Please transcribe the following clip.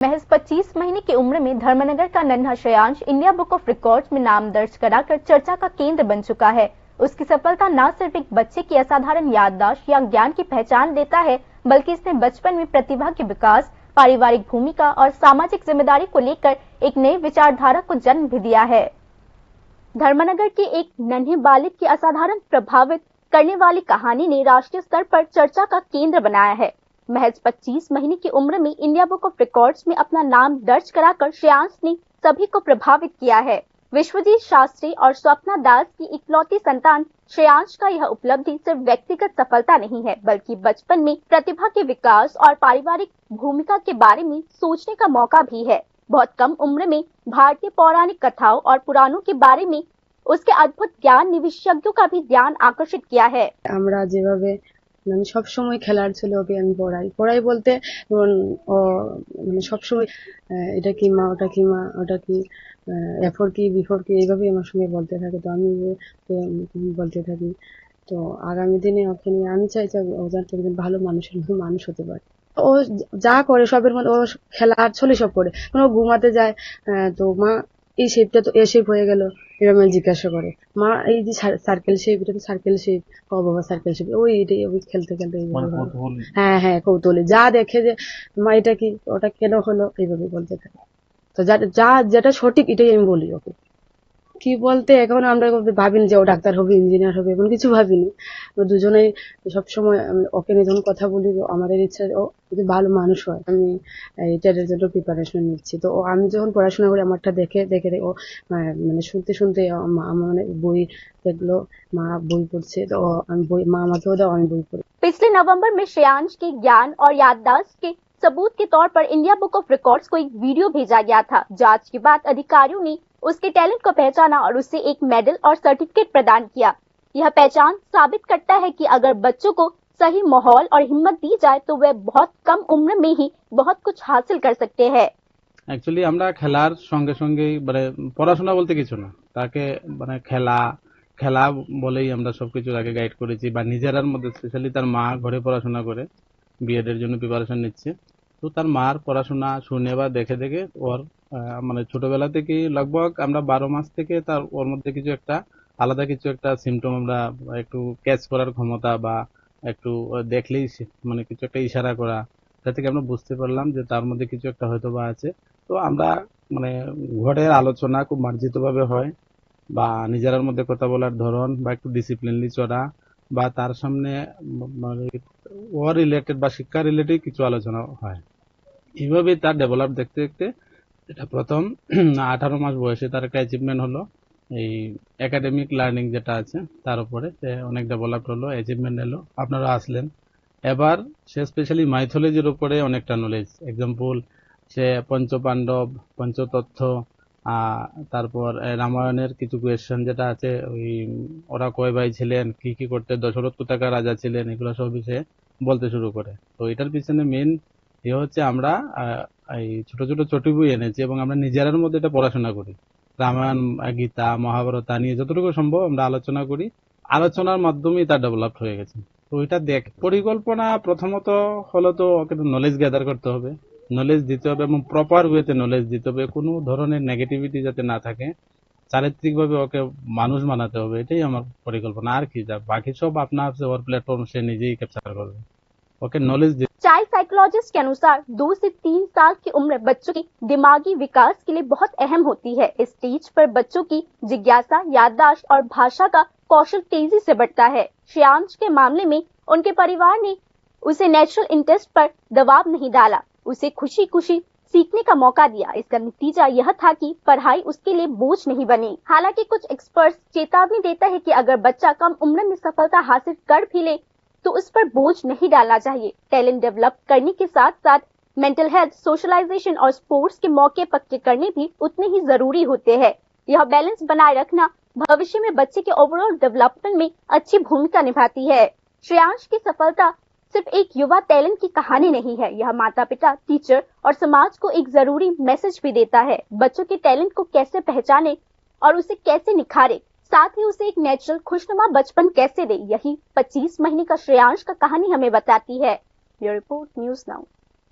महज 25 महीने की उम्र में धर्मनगर का नन्हा Shreyansh India book of records में नाम दर्ज कराकर चर्चा का केंद्र बन चुका है। उसकी सफलता न सिर्फ एक बच्चे की असाधारण याददाश्त या ज्ञान की पहचान देता है, बल्कि इसने बचपन में प्रतिभा के विकास, पारिवारिक भूमिका और सामाजिक जिम्मेदारी को लेकर एक नई विचारधारा को जन्म भी दिया है। धर्मनगर के एक नन्हे बालिक की असाधारण प्रभावित करने वाली कहानी ने राष्ट्रीय स्तर पर चर्चा का केंद्र बनाया है। महज 25 महीने की उम्र में इंडिया बुक ऑफ रिकॉर्ड्स में अपना नाम दर्ज कराकर श्रेयांश ने सभी को प्रभावित किया है। विश्वजीत शास्त्री और स्वप्ना दास की इकलौती संतान श्रेयांश का यह उपलब्धि सिर्फ व्यक्तिगत सफलता नहीं है, बल्कि बचपन में प्रतिभा के विकास और पारिवारिक भूमिका के बारे में सोचने का मौका भी है। बहुत कम उम्र में भारतीय पौराणिक कथाओं और पुराणों के बारे में उसके अद्भुत ज्ञान ने विशेषज्ञों का भी ध्यान आकर्षित किया है। আমরা যেভাবে মানে সব সময় খেলার ছিল, ওকে আমি পড়াই বলতে ও মানে সব সময় এটা কি মা, ওটা কি মা, ওটা কি এফর কি বিফোর কি এইভাবে আমার সঙ্গে বলতে থাকে। তো আমি বলতে থাকি। তো আগামী দিনে ওকে নিয়ে আমি চাই যে ও যাতে একজন ভালো মানুষের মতো মানুষ হতে পারে। ও যা করে সবের মধ্যে ও খেলার ছলে সব করে। ও ঘুমাতে যায় তো মা এই শেপটা তো এ শেপ হয়ে গেল, এরকম জিজ্ঞাসা করে। মা এই যে সার্কেল শেপ, এটা তো সার্কেল শেপ, ও বাবা সার্কেল শেপ, ওই এটাই ওই খেলতে খেলতে হ্যাঁ কৌতূহলী যা দেখে যে মা এটা কি, ওটা কেন হলো, এইভাবে বলতে থাকে। তো যেটা সঠিক এটাই আমি বলি ওকে। কি বলতে এখন আমরা ভাবিনি যে ও ডাক্তার হবে, ইঞ্জিনিয়ার হবে, এমন কিছু ভাবিনি। দুজনেই সবসময় ওকে নিয়ে যখন কথা বলি, আমাদের ইচ্ছা ও যদি ভালো মানুষ হয়। আমি এটার জন্য প্রিপারেশন নিচ্ছি। তো আমি যখন পড়াশোনা করি আমারটা দেখে ও মানে শুনতে মানে বই দেখলো, মা বই পড়ছে, তো মা আমাকেও দাও, আমি বই পড়ি। पिछले नवंबर में श्रेयांश के ज्ञान और याददाश्त के सबूत के तौर पर इंडिया बुक ऑफ रिकॉर्ड्स को एक वीडियो भेजा गया था। जांच के बाद अधिकारियों ने उसके टैलेंट को पहचाना और उसे एक मेडल और सर्टिफिकेट प्रदान किया। यह पहचान साबित करता है कि अगर बच्चों को सही माहौल और हिम्मत दी जाए तो वे बहुत कम उम्र में ही बहुत कुछ हासिल कर सकते हैं। एक्चुअली আমরা খেলার সঙ্গে সঙ্গে মানে পড়াশোনা বলতে কিছু না, তাকে মানে খেলা বলেই আমরা সবকিছু আগে গাইড করেছি। বা নিজেরার মধ্যে স্পেশালি তার মা ঘরে পড়াশোনা করে বিএড এর জন্য প্রিপারেশন নিচ্ছে। তো তার মার পড়াশোনা শুনে বা দেখে দেখে ওর মানে ছোটবেলা থেকেই লগভগ আমরা 12 মাস থেকে তার ওর মধ্যে কিছু একটা আলাদা কিছু একটা সিমটম আমরা একটু ক্যাচ করার ক্ষমতা বা একটু দেখলেই মানে কিছু একটা ইশারা করা, তা থেকে আমরা বুঝতে পারলাম যে তার মধ্যে কিছু একটা হয়তো বা আছে। তো আমরা মানে ঘরের আলোচনা খুব মার্জিতভাবে হয়, বা নিজের মধ্যে কথা বলার ধরন বা একটু ডিসিপ্লিনলি চলা, বা তার সামনে মানে ও রিলেটেড বা শিক্ষা রিলেটেড কিছু আলোচনা হয়। এইভাবে তার ডেভেলপ দেখতে দেখতে এটা প্রথম 18 মাস বয়সে তার একটা অ্যাচিভমেন্ট হলো। এই একাডেমিক লার্নিং যেটা আছে তার উপরে সে অনেক ডেভেলপ হলো, অ্যাচিভমেন্ট এলো, আপনারা আসলেন। এবার সে স্পেশালি মাইথোলজির উপরে অনেকটা নলেজ। এক্সাম্পল, সে পঞ্চপাণ্ডব, পঞ্চতত্ত্ব, তারপর রামায়ণের কিছু কোয়েশ্চেন যেটা আছে, ওই ওরা কয় ভাই ছিলেন, কি কি করতে, দশরথ কোথাকার রাজা ছিলেন, এগুলো সব বিষয়ে বলতে শুরু করে। তো এটার পিছনে মেন হচ্ছে আমরা এই ছোট ছোট চটি বই এনেছি এবং আমরা নিজের মধ্যে এটা পড়াশোনা করি। রামায়ণ, গীতা, মহাভারত নিয়ে যতটুকু সম্ভব আমরা আলোচনা করি। আলোচনার মাধ্যমেই তা ডেভেলপ হয়ে গেছে। তো এটা পরিকল্পনা প্রথমত হলো তো ওকে নলেজ গ্যাদার করতে হবে, নলেজ দিতে হবে এবং প্রপার ওয়েতে নলেজ দিতে হবে। কোনো ধরনের নেগেটিভিটি যাতে না থাকে, চারিত্রিকভাবে ওকে মানুষ বানাতে হবে। এটাই আমার পরিকল্পনা। আর কি, যা বাকি সব আপনার ওর প্ল্যাটফর্ম সে নিজেই ক্যাপচার করবে। Okay knowledge. चाइल्ड साइकोलॉजिस्ट के अनुसार 2 से 3 साल की उम्र बच्चों के दिमागी विकास के लिए बहुत अहम होती है। इस स्टेज पर बच्चों की जिज्ञासा, याददाश्त और भाषा का कौशल तेजी से बढ़ता है। श्रेयांश के मामले में उनके परिवार ने उसे नेचुरल इंटरेस्ट पर दबाव नहीं डाला, उसे खुशी खुशी सीखने का मौका दिया। इसका नतीजा यह था कि पढ़ाई उसके लिए बोझ नहीं बनी। हालांकि कुछ एक्सपर्ट्स चेतावनी देता है कि अगर बच्चा कम उम्र में सफलता हासिल कर भी ले तो उस पर बोझ नहीं डालना चाहिए। टैलेंट डेवलप करने के साथ साथ मेंटल हेल्थ, सोशलाइजेशन और स्पोर्ट्स के मौके पक्के करने भी उतने ही जरूरी होते हैं। यह बैलेंस बनाए रखना भविष्य में बच्चे के ओवरऑल डेवलपमेंट में अच्छी भूमिका निभाती है। श्रेयांश की सफलता सिर्फ एक युवा टैलेंट की कहानी नहीं है, यह माता पिता, टीचर और समाज को एक जरूरी मैसेज भी देता है। बच्चों के टैलेंट को कैसे पहचाने और उसे कैसे निखारे, साथ ही उसे एक नेचुरल खुशनुमा बचपन कैसे दे, यही 25 महीने का श्रेयांश का कहानी हमें बताती है। Bureau report, news now.